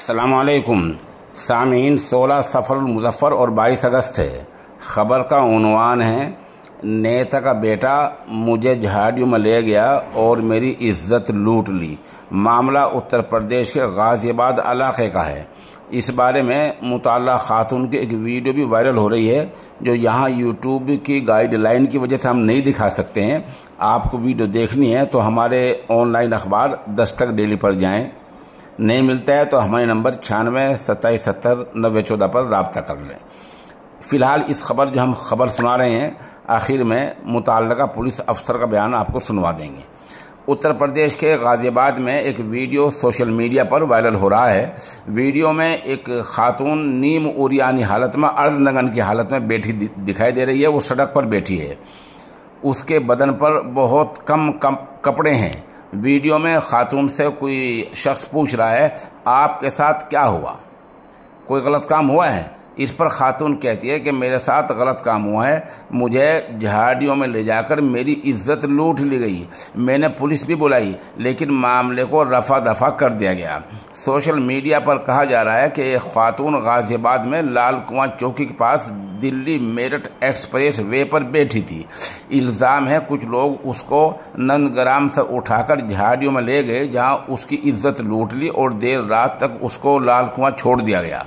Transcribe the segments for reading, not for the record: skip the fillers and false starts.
अस्सलामुअलैकुम सामीन। 16 सफ़र मुज़फ़्फ़र और 22 अगस्त है। ख़बर का उन्वान है, नेता का बेटा मुझे झाड़ियों में ले गया और मेरी इज्जत लूट ली। मामला उत्तर प्रदेश के गाज़ियाबाद इलाके का है। इस बारे में मुतल्ला खातून की एक वीडियो भी वायरल हो रही है, जो यहाँ यूट्यूब की गाइडलाइन की वजह से हम नहीं दिखा सकते हैं। आपको वीडियो देखनी है तो हमारे ऑनलाइन अखबार दस्तक डेली पर जाएं। नहीं मिलता है तो हमारे नंबर 96 27 70 90 14 पर रब्ता कर लें। फ़िलहाल इस खबर जो हम खबर सुना रहे हैं, आखिर में मुतल्लिका पुलिस अफसर का बयान आपको सुनवा देंगे। उत्तर प्रदेश के गाज़ियाबाद में एक वीडियो सोशल मीडिया पर वायरल हो रहा है। वीडियो में एक खातून नीम उरियानी हालत में, अर्धनग्न की हालत में बैठी दिखाई दे रही है। वो सड़क पर बैठी है, उसके बदन पर बहुत कम कपड़े हैं। वीडियो में खातून से कोई शख्स पूछ रहा है, आपके साथ क्या हुआ, कोई गलत काम हुआ है? इस पर खातून कहती है कि मेरे साथ गलत काम हुआ है, मुझे झाड़ियों में ले जाकर मेरी इज्जत लूट ली गई। मैंने पुलिस भी बुलाई लेकिन मामले को रफा दफा कर दिया गया। सोशल मीडिया पर कहा जा रहा है कि एक खातून गाज़ियाबाद में लाल कुआं चौकी के पास दिल्ली मेरठ एक्सप्रेस वे पर बैठी थी। इल्ज़ाम है कुछ लोग उसको नंदग्राम से उठाकर झाड़ियों में ले गए, जहां उसकी इज्जत लूट ली और देर रात तक उसको लाल कुआं छोड़ दिया गया।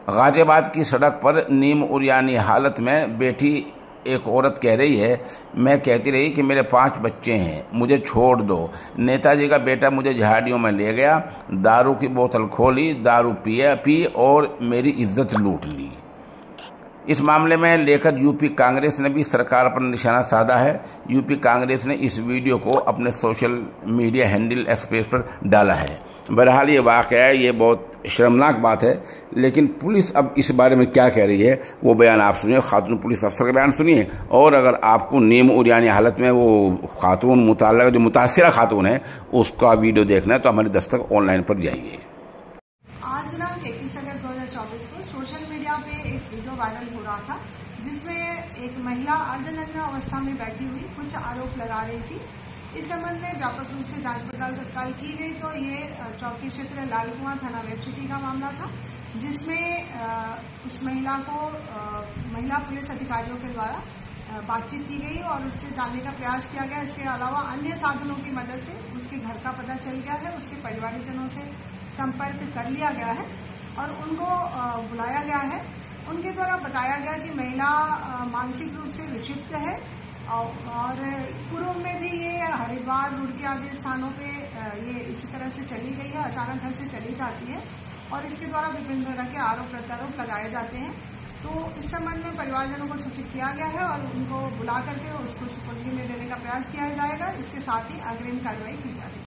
गाज़ियाबाद की सड़क पर नीम उरियानी हालत में बैठी एक औरत कह रही है, मैं कहती रही कि मेरे 5 बच्चे हैं, मुझे छोड़ दो। नेताजी का बेटा मुझे झाड़ियों में ले गया, दारू की बोतल खोली, दारू पी और मेरी इज्जत लूट ली। इस मामले में लेकर यूपी कांग्रेस ने भी सरकार पर निशाना साधा है। यूपी कांग्रेस ने इस वीडियो को अपने सोशल मीडिया हैंडल एक्सप्रेस पर डाला है। बहरहाल ये वाक़या है, ये बहुत शर्मनाक बात है, लेकिन पुलिस अब इस बारे में क्या कह रही है वो बयान आप सुनिए। खातून पुलिस अफसर का बयान सुनिए, और अगर आपको नीम उरियानी हालत में वो खातून मुताल्लिक़ जो मुतासिरा खातून है उसका वीडियो देखना है तो हमारी दस्तक ऑनलाइन पर जाइए। आज दिनांक 21 अगस्त 2024 को सोशल मीडिया पे एक वीडियो वायरल हो रहा था, जिसमें एक महिला अर्धनग्न अवस्था में बैठी हुई कुछ आरोप लगा रही थी। इस संबंध में व्यापक रूप से जांच पड़ताल तत्काल की गई तो ये चौकी क्षेत्र लाल कुआं थाना वेब सिटी का मामला था, जिसमें उस महिला को महिला पुलिस अधिकारियों के द्वारा बातचीत की गई और उससे जानने का प्रयास किया गया। इसके अलावा अन्य साधनों की मदद से उसके घर का पता चल गया है, उसके परिवारजनों से संपर्क कर लिया गया है और उनको बुलाया गया है। उनके द्वारा बताया गया कि महिला मानसिक रूप से विक्षिप्त है और पूर्व में भी ये हरिद्वार, रुड़की आदि स्थानों पे ये इसी तरह से चली गई है, अचानक घर से चली जाती है और इसके द्वारा विभिन्न तरह के आरोप प्रत्यारोप लगाए जाते हैं। तो इस संबंध में परिवारजनों को सूचित किया गया है और उनको बुला करके उसको सुपुर्दगी में देने का प्रयास किया जाएगा। इसके साथ ही अग्रिम कार्रवाई की जाएगी।